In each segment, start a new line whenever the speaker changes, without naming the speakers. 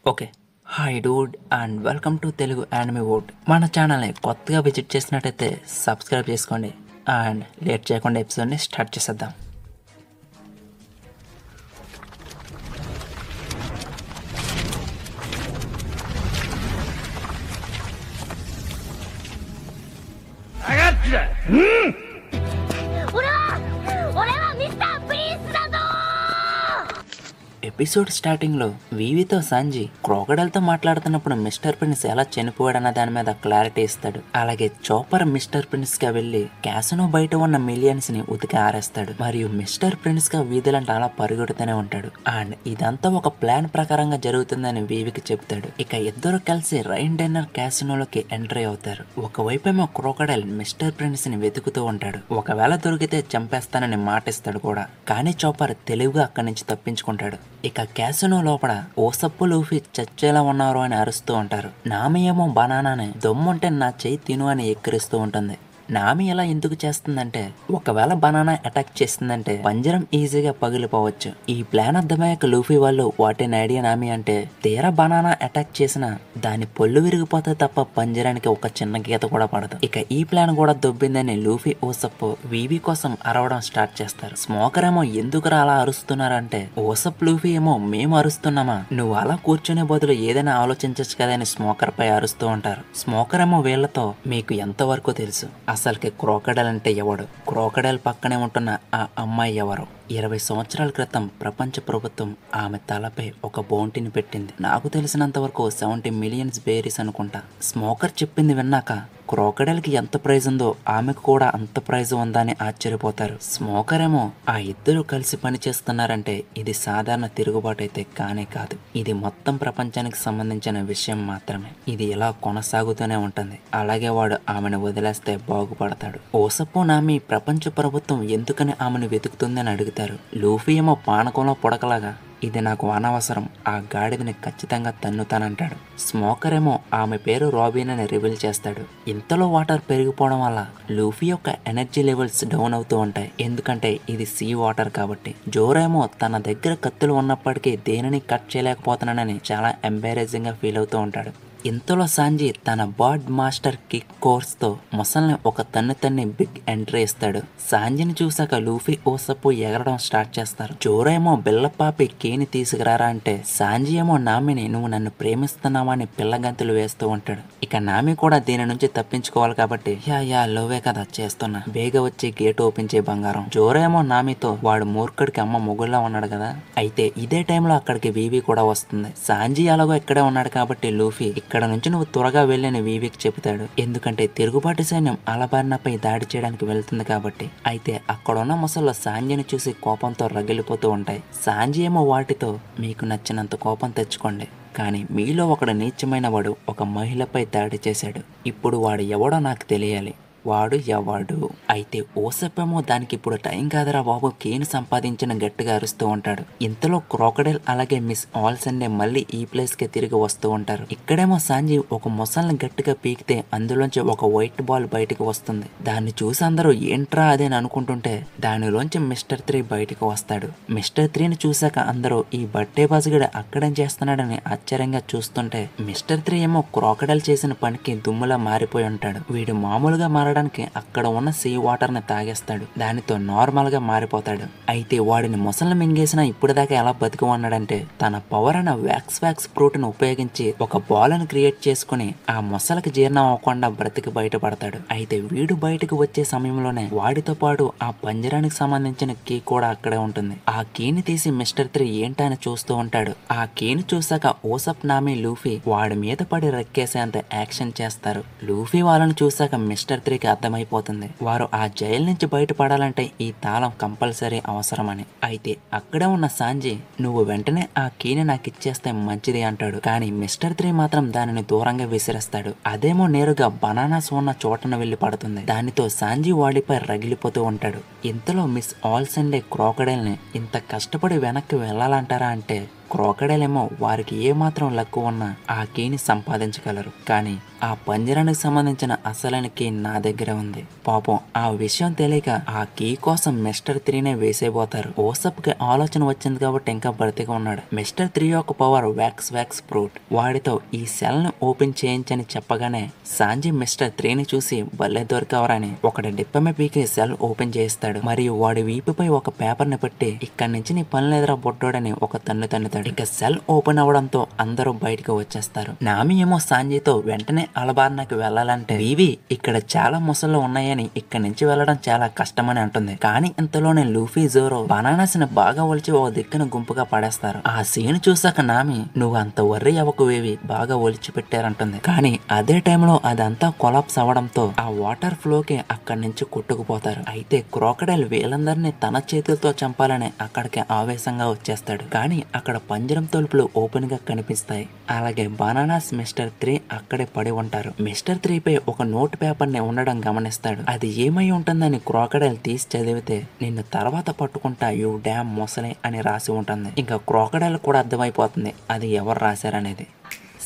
Okay. Hi dude and welcome to Telugu anime wood. మన ఛానల్ని కొత్తగా విజిట్ చేసినట్టయితే సబ్స్క్రైబ్ చేసుకోండి అండ్ లేట్ చేయకుండా ఎపిసోడ్ని స్టార్ట్ చేసేద్దాం. ఎపిసోడ్ స్టార్టింగ్లో వీవీతో సాంజీ క్రోకడైల్తో మాట్లాడుతున్నప్పుడు మిస్టర్ ప్రిన్స్ ఎలా చనిపోయాడన్న దాని మీద క్లారిటీ ఇస్తాడు. అలాగే చాపర్ మిస్టర్ ప్రిన్స్ గా వెళ్లి క్యాసినో బయట ఉన్న మిలియన్స్ ని ఉతికి ఆరేస్తాడు. మరియు మిస్టర్ ప్రిన్స్ గా వీధులంటే అలా పరుగెడుతూనే ఉంటాడు. అండ్ ఇదంతా ఒక ప్లాన్ ప్రకారంగా జరుగుతుందని వీవీకి చెప్తాడు. ఇక ఇద్దరు కలిసి రైన్ డిన్నర్ క్యాసినోలోకి ఎంట్రీ అవుతారు. ఒకవైపేమో క్రోకడైల్ మిస్టర్ ప్రిన్స్ ని వెతుకుతూ ఉంటాడు. ఒకవేళ దొరికితే చంపేస్తానని మాటిస్తాడు కూడా. కానీ చాపర్ తెలివిగా అక్కడి నుంచి తప్పించుకుంటాడు. ఇక క్యాసినో లోపల ఓసప్పు లూఫీ చచ్చేలా ఉన్నారు అని అరుస్తూ ఉంటారు. నామి ఏమో బనానాని దమ్ముంటే నా చెయ్యి తిను అని ఎక్కిరిస్తూ ఉంటుంది. నామి ఎలా ఎందుకు చేస్తుందంటే ఒకవేళ బనానా అటాక్ చేస్తుందంటే పంజరం ఈజీగా పగిలిపోవచ్చు. ఈ ప్లాన్ అర్థమయ్యాక లూఫీ వాళ్ళు వాటిని ఐడియా నామి అంటే తీరా బనానా అటాక్ చేసిన దాని పొల్లు విరిగిపోతే తప్ప పంజరానికి ఒక చిన్న గీత కూడా పడదు. ఇక ఈ ప్లాన్ కూడా దొబ్బిందని లూఫీ ఓసప్ వీవీ కోసం అరవడం స్టార్ట్ చేస్తారు. స్మోకర్ ఏమో ఎందుకురా అలా అరుస్తున్నారంటే ఓసప్ లూఫీ ఏమో మేము అరుస్తున్నామా, నువ్వు అలా కూర్చునే బదులు ఏదైనా ఆలోచించచ్చు కదా అని స్మోకర్ పై అరుస్తూ ఉంటారు. స్మోకర్ ఏమో వీళ్లతో మీకు ఎంతవరకు తెలుసు, అసలుకి క్రోకడైల్ అంటే ఎవడు, క్రోకడైల్ పక్కనే ఉంటున్న ఆ అమ్మాయి ఎవరు, 20 సంవత్సరాల క్రితం ప్రపంచ ప్రభుత్వం ఆమె తలపై ఒక బౌంటీని పెట్టింది, నాకు తెలిసినంత వరకు 70 మిలియన్స్ బేరీస్ అనుకుంటా. స్మోకర్ చెప్పింది విన్నాక క్రోకడైల్ కి ఎంత ప్రైజ్ ఉందో ఆమెకు కూడా అంత ప్రైజ్ ఉందా అని ఆశ్చర్యపోతారు. స్మోకర్ ఏమో ఆ ఇద్దరు కలిసి పని చేస్తున్నారంటే ఇది సాధారణ తిరుగుబాటు అయితే కానే కాదు, ఇది మొత్తం ప్రపంచానికి సంబంధించిన విషయం మాత్రమే, ఇది ఇలా కొనసాగుతూనే ఉంటుంది, అలాగే వాడు ఆమెను వదిలేస్తే బాగుపడతాడు. ఓసప్పు నామి ప్రపంచ ప్రభుత్వం ఎందుకని ఆమెను వెతుకుతుందని అడుగుతారు. లూఫీ ఏమో పానకంలో పొడకలాగా ఇది నాకు అనవసరం, ఆ గాడిదని ఖచ్చితంగా తన్నుతానంటాడు. స్మోకర్ ఏమో ఆమె పేరు రాబిన్ అని రివీల్ చేస్తాడు. ఇంతలో వాటర్ పెరిగిపోవడం వల్ల లూఫీ యొక్క ఎనర్జీ లెవెల్స్ డౌన్ అవుతూ ఉంటాయి, ఎందుకంటే ఇది సీ వాటర్ కాబట్టి. జోరో ఏమో తన దగ్గర కత్తులు ఉన్నప్పటికీ దేనిని కట్ చేయలేకపోతున్నానని చాలా ఎంబారేజింగ్ గా ఫీల్ అవుతూ ఉంటాడు. ఇంతలో సాంజీ తన బర్డ్ మాస్టర్ కిక్ కోర్స్ తో మొసల్ని ఒక తన్ని బిగ్ ఎంట్రీ ఇస్తాడు. సాంజీని చూసాక లూఫీ ఓసప్పు ఎగరడం స్టార్ట్ చేస్తారు. జోరో ఏమో బిల్లపాపి కేని తీసుకురారా అంటే సాంజీ ఏమో నామిని నువ్వు నన్ను ప్రేమిస్తున్నావా అని పిల్లగంతులు వేస్తూ ఉంటాడు. ఇక నామి కూడా దీని నుంచి తప్పించుకోవాలి కాబట్టి యా లోవే కదా చేస్తున్నా, బేగ వచ్చి గేట్ ఓపెన్ చేయ బంగారం. జోరో ఏమో నామితో వాడు మూర్ఖుడికి అమ్మ మొగుల్లా ఉన్నాడు కదా. అయితే ఇదే టైంలో అక్కడికి వీవీ కూడా వస్తుంది. సాంజీ అలాగో ఇక్కడే ఉన్నాడు కాబట్టి లూఫీ ఇక్కడ నుంచి నువ్వు త్వరగా వెళ్ళని వీవీకి చెబుతాడు, ఎందుకంటే తిరుగుబాటు సైన్యం అలబార్నాపై దాడి చేయడానికి వెళ్తుంది కాబట్టి. అయితే అక్కడున్న ముసళ్ళు సాంజీని చూసి కోపంతో రగిలిపోతూ ఉంటాయి. సాంజీ ఏమో వాటితో మీకు నచ్చినంత కోపం తెచ్చుకోండి, కానీ మీలో ఒకడు నీచమైన వాడు ఒక మహిళపై దాడి చేశాడు, ఇప్పుడు వాడు ఎవడో నాకు తెలియాలి, వాడు ఎవడు. అయితే ఓసప్పేమో దానికి ఇప్పుడు టైం కాదరా బాబు కేను సంపాదించిన గట్టిగా అరుస్తూ ఉంటాడు. ఇంతలో క్రోకడైల్ అలాగే మిస్ ఆల్సన్నే మళ్ళీ ఈ ప్లేస్ కి తిరిగి వస్తూ ఉంటారు. ఇక్కడేమో సాంజీ ఒక మొసల్ని గట్టిగా పీకితే అందులోంచి ఒక వైట్ బాల్ బయటకు వస్తుంది. దాన్ని చూసి అందరూ ఏంట్రా అదేని అనుకుంటుంటే దానిలోంచి మిస్టర్ 3 బయటకు వస్తాడు. మిస్టర్ 3ని చూశాక అందరూ ఈ బట్టే బాజుగడ అక్కడేం చేస్తున్నాడని ఆశ్చర్యంగా చూస్తుంటే మిస్టర్ 3 ఏమో క్రోకడైల్ చేసిన పనికి దుమ్ములా మారిపోయి ఉంటాడు. వీడు మామూలుగా మారడానికి అక్కడ ఉన్న సీ వాటర్ ని తాగేస్తాడు, దానితో నార్మల్ గా మారిపోతాడు. అయితే వాడిని మొసల్ని మింగేసినా ఇప్పుడు దాకా ఎలా బతికి ఉన్నాడంటే తన పవర్ అయిన వ్యాక్స్ ఫ్రూట్ ని ఉపయోగించి ఒక బాల్ ని క్రియేట్ చేసుకుని ఆ మొసలకి జీర్ణం అవ్వకుండా బ్రతికి బయటపడతాడు. అయితే వీడు బయటకు వచ్చే సమయంలోనే వాడితో పాటు ఆ పంజరానికి సంబంధించిన కీ కూడా అక్కడే ఉంటుంది. ఆ కీని తీసి మిస్టర్ 3 ఏంటని చూస్తూ ఉంటాడు. ఆ కీని చూసాక ఓసప్ నామి లూఫీ వాడి మీద పడి రెక్కేసేంత యాక్షన్ చేస్తారు. లూఫీ వాళ్ళని చూసాక మిస్టర్ 3కి అర్థమైపోతుంది వారు ఆ జైలు నుంచి బయటపడాలంటే ఈ తాళం కంపల్సరీ అవసరమని. అయితే అక్కడే ఉన్న సాంజీ నువ్వు వెంటనే ఆ కీని నాకు ఇచ్చేస్తే మంచిది అంటాడు. కానీ మిస్టర్ 3 మాత్రం దానిని దూరంగా విసిరేస్తాడు. అదేమో నేరుగా బనానాస్ ఉన్న చోటన వెళ్లి పడుతుంది. దానితో సాంజీ వాడిపై రగిలిపోతూ ఉంటాడు. ఇంతలో మిస్ ఆల్సన్డే క్రోకడైల్ ని ఇంత కష్టపడి వెనక్కి వెళ్ళాలంటారా అంటే క్రోకడైల్ ఏమో వారికి ఏమాత్రం లక్కు ఉన్నా ఆ కీని సంపాదించగలరు, కానీ ఆ పంజరానికి సంబంధించిన అసలైన కీ నా దగ్గర ఉంది. పాపం ఆ విషయం తెలియక ఆ కీ కోసం మిస్టర్ 3నే వేసేపోతారు. ఓసప్ కి ఆలోచన వచ్చింది కాబట్టి ఇంకా బ్రతిగా ఉన్నాడు. మిస్టర్ 3 యొక్క పవర్ వ్యాక్స్ ఫ్రూట్. వాడితో ఈ సెల్ ను ఓపెన్ చేయించని చెప్పగానే సాంజీ మిస్టర్ 3ని చూసి భలే దొరికవరని ఒకటి డిప్పమే పీకి సెల్ ఓపెన్ చేయిస్తాడు. మరియు వాడి వీపుపై ఒక పేపర్ ని పెట్టి ఇక్కడి నుంచి నీ పని లేదురా బొట్టోడని ఒక తన్నుతాడు. ఇక సెల్ ఓపెన్ అవడంతో అందరూ బయటకు వచ్చేస్తారు. నామి ఏమో సాంజీతో వెంటనే అలబార్నాకి వెళ్లాలంటే వివి ఇక్కడ చాలా ముసళ్ళు ఉన్నాయని ఇక్కడి నుంచి వెళ్లడం చాలా కష్టమని అంటుంది. కానీ ఇంతలోనే లూఫీ జోరో బనానాస్ ని బాగా ఒలిచి ఓ దిక్కున గుంపుగా పడేస్తారు. ఆ సీన్ చూసాక నామి నువ్వు అంత వర్రీ అవ్వకు వేవి బాగా ఒలిచి పెట్టారంటుంది. కానీ అదే టైంలో అదంతా కొలాప్స్ అవడంతో ఆ వాటర్ ఫ్లో కి అక్కడి నుంచి కొట్టుకుపోతారు. అయితే క్రోకడైల్ వీళ్ళందరినీ తన చేతులతో చంపాలని అక్కడికి ఆవేశంగా వచ్చేస్తాడు. కానీ అక్కడ పంజరం తలుపులు ఓపెన్ గా కనిపిస్తాయి. అలాగే బనానాస్ మిస్టర్ 3 అక్కడే పడి ఉంటారు. మిస్టర్ 3 పై ఒక నోట్ పేపర్ ని ఉండడం గమనిస్తాడు. అది ఏమై ఉంటుందని క్రోకడైల్ తీసి చదివితే నిన్ను తర్వాత పట్టుకుంటా యూ డ్యామ్ మొసలి అని రాసి ఉంటుంది. ఇంకా క్రోకడైల్ కూడా అర్థమైపోతుంది అది ఎవరు రాశారనేది.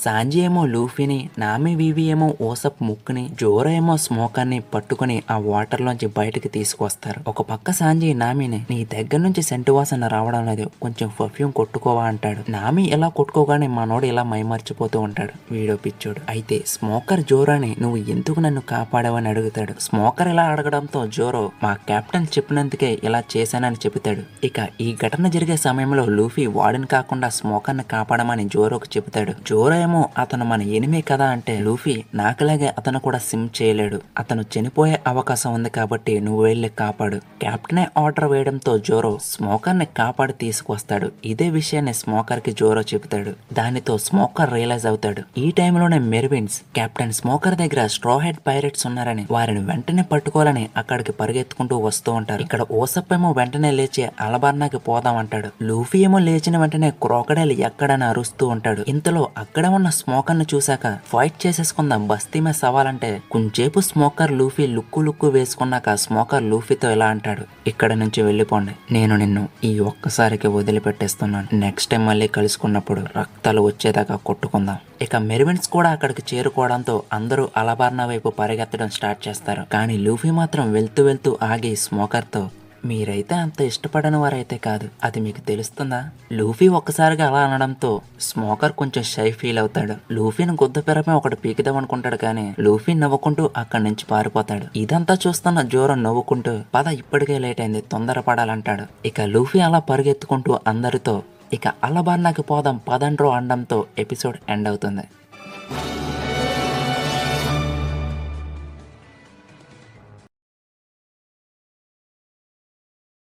సాంజీ ఏమో లూఫీని, నామి వివి ఏమో ఓసప్ ముక్కుని, జోరో ఏమో స్మోకర్ ని పట్టుకుని ఆ వాటర్ లోంచి బయటకు తీసుకొస్తారు. ఒక పక్క సాంజీ నామిని నీ దగ్గర నుంచి సెంటు వాసన రావడం లేదు, కొంచెం పర్ఫ్యూమ్ కొట్టుకోవా అంటాడు. నామి ఇలా కొట్టుకోగానే మనోడు ఇలా మైమర్చిపోతూ ఉంటాడు. వీడో పిచ్చోడు. అయితే స్మోకర్ జోరోని నువ్వు ఎందుకు నన్ను కాపాడావని అడుగుతాడు. స్మోకర్ ఇలా అడగడంతో జోరో మా కెప్టెన్ చెప్పినందుకే ఇలా చేశానని చెబుతాడు. ఇక ఈ ఘటన జరిగే సమయంలో లూఫీ వాడిని కాకుండా స్మోకర్ ని కాపాడమని జోరోకు చెబుతాడు. జోరో ఏమో అతను మన ఎనిమే కదా అంటే లూఫీ నాకులాగే అతను కూడా సిమ్ చేయలేడు, అతను చనిపోయే అవకాశం ఉంది కాబట్టి నువ్వు వెళ్ళి కాపాడు. కెప్టెనే ఆర్డర్ వేయడంతో జోరో స్మోకర్ ని కాపాడి తీసుకొస్తాడు. ఇదే విషయాన్ని స్మోకర్ కి జోరో చెబుతాడు. దానితో స్మోకర్ రియలైజ్ అవుతాడు. ఈ టైంలోనే మెర్విన్స్ కెప్టెన్ స్మోకర్ దగ్గర స్ట్రా హెడ్ పైరేట్స్ ఉన్నారని వారిని వెంటనే పట్టుకోవాలని అక్కడికి పరిగెత్తుకుంటూ వస్తూ ఉంటారు. ఇక్కడ ఓసప్ ఏమో వెంటనే లేచి అలబార్నాకి పోదాం అంటాడు. లూఫీ ఏమో లేచిన వెంటనే క్రోకడైల్ ఎక్కడని అరుస్తూ ఉంటాడు. ఇంతలో అక్కడ ఉన్న స్మోకర్ ను చూసాక ఫైట్ చేసేసుకుందాం బస్తీ మీద సవాలంటే కొంచెంసేపు స్మోకర్ లూఫీ లుక్కు వేసుకున్నాక స్మోకర్ లూఫీతో ఇలా అంటాడు, ఇక్కడ నుంచి వెళ్ళిపోండి, నేను నిన్ను ఈ ఒక్కసారికి వదిలిపెట్టేస్తున్నాను, నెక్స్ట్ టైం మళ్ళీ కలుసుకున్నప్పుడు రక్తాలు వచ్చేదాకా కొట్టుకుందాం. ఇక మెర్విన్స్ కూడా అక్కడికి చేరుకోవడంతో అందరూ అలబార్నా వైపు పరిగెత్తడం స్టార్ట్ చేస్తారు. కానీ లూఫీ మాత్రం వెళ్తూ ఆగి స్మోకర్ తో మీరైతే అంత ఇష్టపడని వారైతే కాదు, అది మీకు తెలుస్తుందా? లూఫీ ఒక్కసారిగా అలా అనడంతో స్మోకర్ కొంచెం షై ఫీల్ అవుతాడు. లూఫీని గుద్ద పెరమే ఒకటి పీకిదాం అనుకుంటాడు కానీ లూఫీ నవ్వుకుంటూ అక్కడి నుంచి పారిపోతాడు. ఇదంతా చూస్తున్న జోరో నవ్వుకుంటూ పద ఇప్పటికే లేట్ అయింది తొందరపడాలంటాడు. ఇక లూఫీ అలా పరిగెత్తుకుంటూ అందరితో ఇక అలబార్నాకి పోదాం పదండ్రో అనడంతో ఎపిసోడ్ ఎండ్ అవుతుంది.